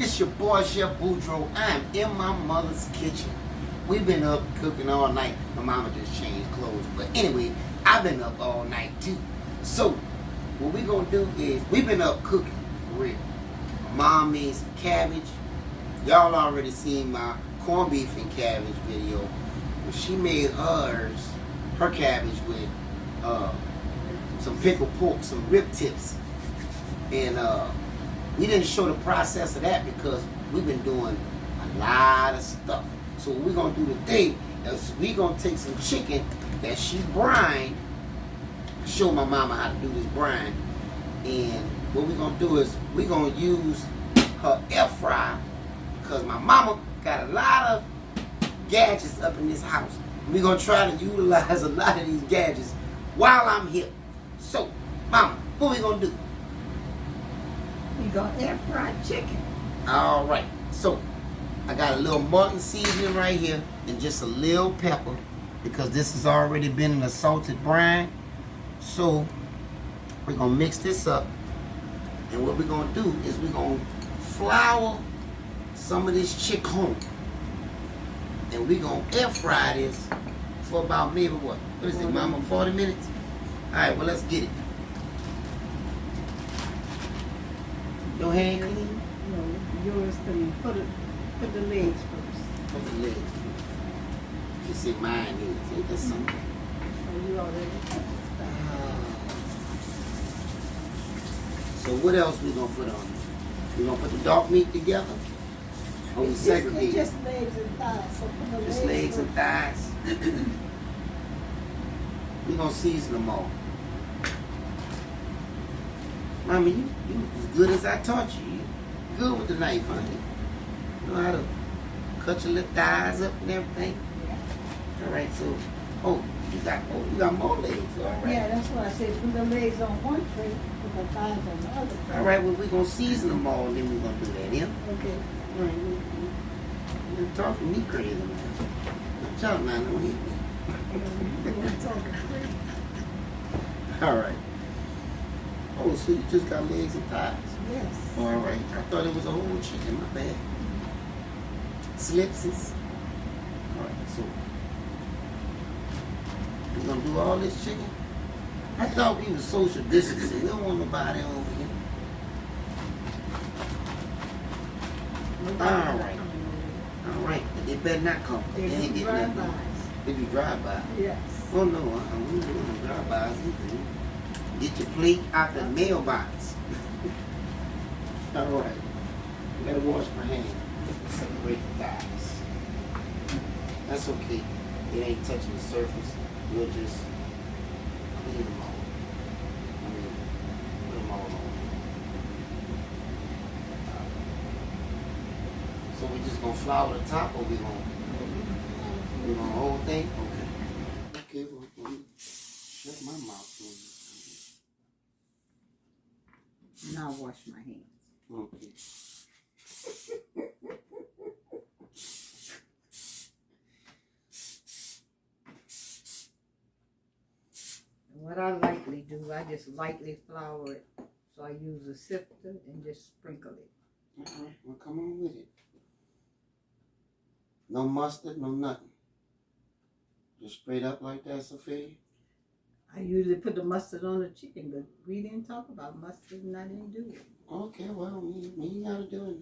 It's your boy, Chef Boudreaux. I am in my mother's kitchen. We've been up cooking all night. My mama just changed clothes. But anyway, I've been up all night too. So, what we gonna do is, we've been up cooking, for real. My mom made some cabbage. Y'all already seen my corned beef and cabbage video. But she made her cabbage with some pickled pork, some rib tips. And we didn't show the process of that because we've been doing a lot of stuff. So what we're going to do today is we're going to take some chicken that she brined, show my mama how to do this brine. And what we're going to do is we're going to use her air fryer because my mama got a lot of gadgets up in this house. We're going to try to utilize a lot of these gadgets while I'm here. So, mama, what we going to do? We gonna air fry chicken. All right. So, I got a little mutton seasoning right here and just a little pepper because this has already been in a salted brine. So, we're going to mix this up. And what we're going to do is we're going to flour some of this chicken. And we're going to air fry this for about maybe what is it, mama, 40 minutes? All right, well, let's get it. Your hand clean? No, yours clean. Put the legs first. Put the legs first. She said mine is. Ain't that something? Oh, you already So what else we gonna put on? We gonna put the dark meat together? Or we segregate? It's just legs and thighs. So put the Just legs and thighs. We gonna season them all. Mama, you as good as I taught you. You good with the knife, honey. You know how to cut your little thighs up and everything. Yeah. All right, so you got more legs, all right. Yeah, that's what I said. Put the legs on one tray, put the thighs on the other tray. All right, well we gonna season them all, and then we gonna do that, yeah. Okay. All right. You're talking me crazy, man. I'm telling man, don't hit me. We're talking crazy. All right. Oh, so you just got legs and thighs? Yes. Oh, all right. I thought it was a whole chicken. My bad. Slipsies. All right, so we gonna do all this chicken? I thought we was social distancing. We don't want nobody over here. All right. All right, but they better not come. They ain't getting nothing. Did you drive by? Yes. Oh no, we don't do no drive-bys either. Get your plate out the mailbox. All right. I gotta wash my hands. Separate the thighs. That's okay. It ain't touching the surface. We'll just clean them all. I mean, put them all on. So we just gonna flour the top, or we gonna whole thing? Okay. Okay, well, shut my mouth. Now wash my hands. Okay. What I lightly do, I just lightly flour it. So I use a sifter and just sprinkle it. All right, well, come on with it. No mustard, no nothing. Just straight up like that, Sophia? I usually put the mustard on the chicken, but we didn't talk about mustard and I didn't do it. Okay, well, we ain't gotta do it.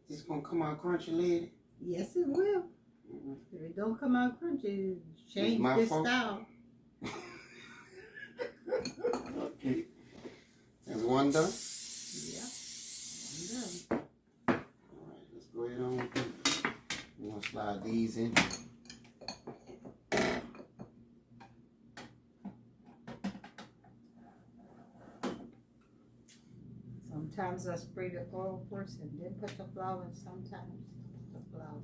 It's gonna come out crunchy, lady? Yes, it will. If it don't come out crunchy, change this style. Okay. That's one done? Yeah, one done. All right, let's go ahead on with it. We're gonna slide these in. Sometimes I spray the oil first and then put the flour, and sometimes the flour.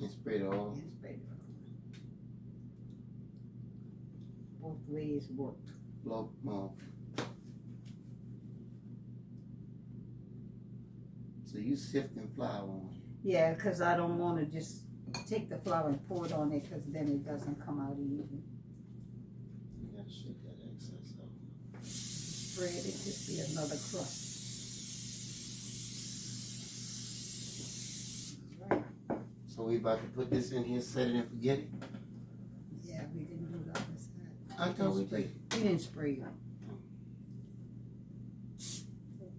And spray it all. And spread it all. Both ways work. Blow them off. So you sifting flour on it. Yeah, because I don't want to just take the flour and pour it on it because then it doesn't come out even. You gotta shake that excess off. Spread it, just be another crust. Right. So we about to put this in here, set it and forget it? Yeah, we didn't do that this time. I thought we did. We didn't spray it.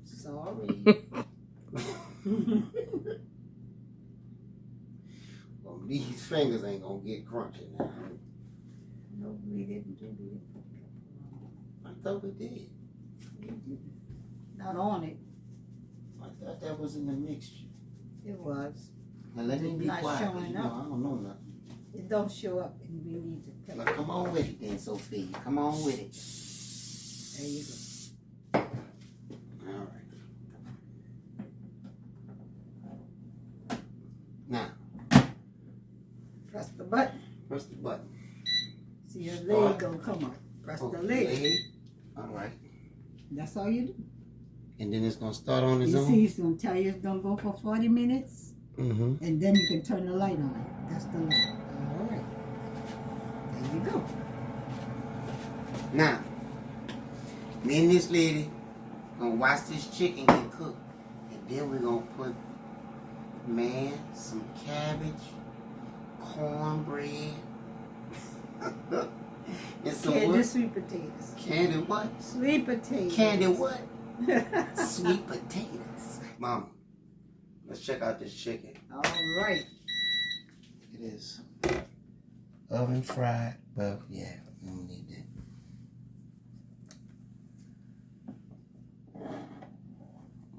Sorry. Well, these fingers ain't gonna get crunchy now. No, we didn't do it. I thought we did. We didn't. Not on it. I thought that was in the mixture. It was. Now let me It's be not quiet, 'cause showing you know up. I don't know nothing. It don't show up and we need to Now pepper. come on with it then, Sophia. Come on with it. There you go. All right. Now, Press the button. press the button. See your Start. leg gonna come up. Press the leg. All right. That's all you do. And then it's gonna start on its You own. see, it's gonna tell you it's gonna go for 40 minutes, Mm-hmm. and then you can turn the light on. That's the light. All right. There you go. Now, me and this lady gonna watch this chicken get cooked, and then we're gonna put some cabbage, cornbread, and some Candied what? sweet potatoes. Candy what? Sweet potatoes. Candy what? Sweet potatoes. Mama, let's check out this chicken. All right. It is oven fried, but yeah, we don't need that.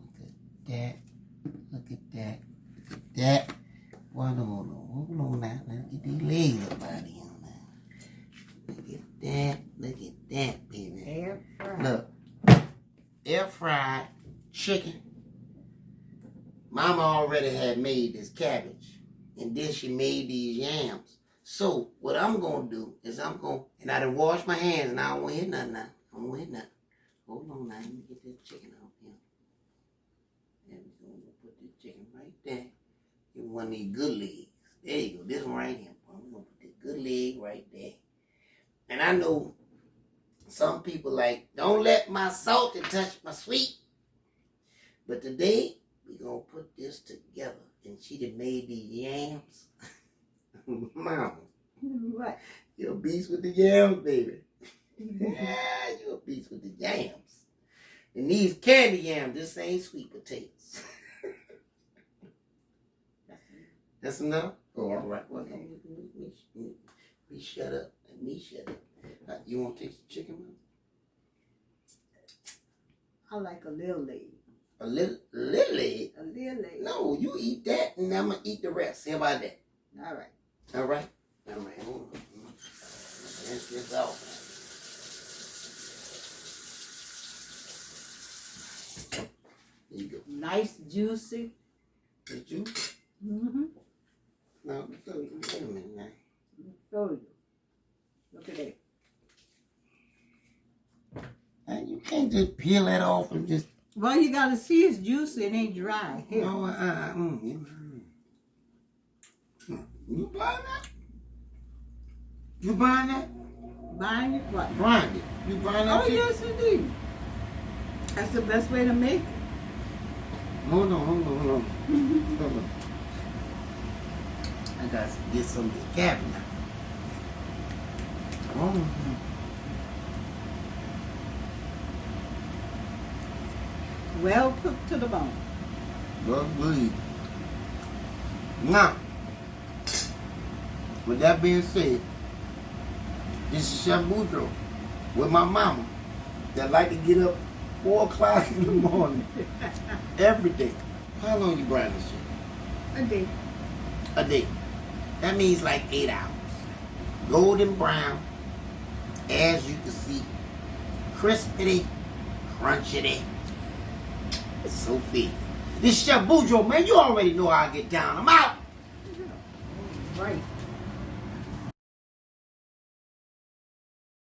Look at that. Look at that. Look at that. Well, hold on now. Let's get these legs up out of here now. Look at that. Look at that, baby. Air fry. Look. Air fried chicken. Mama already had made this cabbage. And then she made these yams. So what I'm going to do is and I done washed my hands and I don't want to hit nothing now. I don't want to hit nothing. Hold on now. Let me get this chicken out here. There we go. We'll put this chicken right there. Get one of these good legs. There you go. This one right here. We're going to put this good leg right there. And I know some people like, don't let my salty touch my sweet. But today, we're going to put this together. And she done made these yams. Mama. What? You're a beast with the yams, baby. Yeah, you're a beast with the yams. And these candy yams, this ain't sweet potatoes. That's enough? Oh, all right. Well, we shut up. Let me shut up. You want to taste the chicken, man? I like a little leg. A little leg? A little leg. No, you eat that and I'm going to eat the rest. How about that? All right. All right? All right. Hold on. Rinse this off. There you go. Nice, juicy. Did you? Mm-hmm. No, wait a minute now. Let me show you. Look at that. And you can't just peel that off and just... Well, you gotta see it's juicy. It ain't dry. Here. No, You buying that? You buying that? Buying it? What? Grind it. You buying that Oh, chicken? yes, indeed. That's the best way to make it. Hold on. Hold on. I got to get some of this cabbage now. Oh. Well cooked to the bone. Lovely. Now, with that being said, this is Chef Boudreaux with my mama that like to get up 4 o'clock in the morning every day. How long you brine this chicken? A day. A day. That means like 8 hours. Golden brown, as you can see, crispity, crunchity. Sophia. This Chef Boudreaux, man, you already know how I get down. I'm out. right.